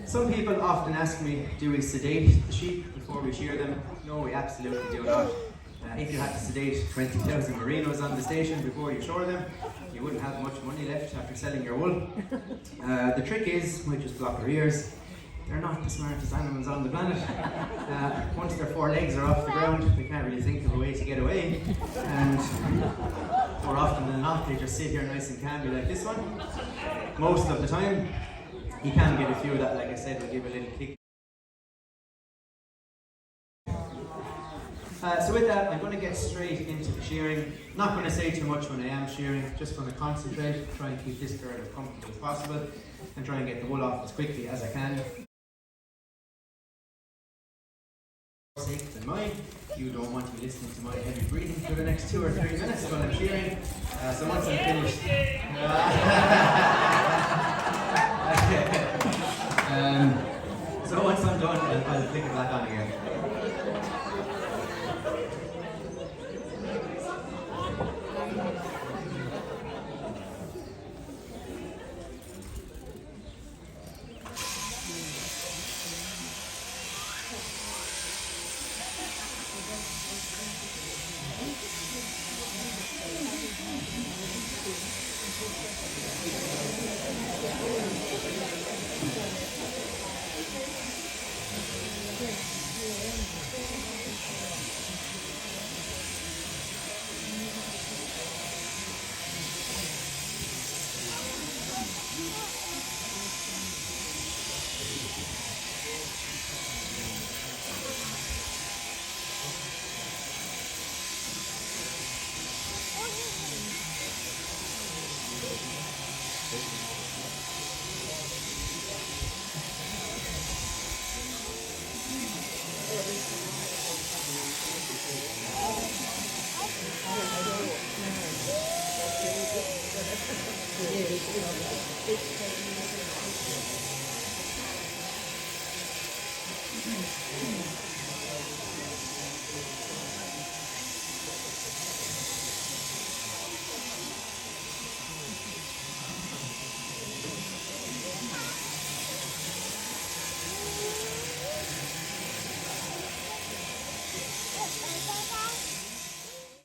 Some people often ask me, do we sedate the sheep before we shear them? No, we absolutely do not. If you had to sedate 20,000 merinos on the station before you shore them, you wouldn't have much money left after selling your wool. The trick is, we just block their ears. They're not the smartest animals on the planet. Once their four legs are off the ground, they can't really think of a way to get away. And more often than not, they just sit here nice and calmly like this one. Most of the time, you can get a few that, like I said, will give a little kick. So with that, I'm going to get straight into the shearing. Not going to say too much when I am shearing, just going to concentrate, try and keep this girl as comfortable as possible, and try and get the wool off as quickly as I can. Sake than mine, you don't want to be listening to my heavy breathing for the next 2 or 3 minutes while I'm shearing. So once I'm finished, so once I'm done, I'll flick it back on again.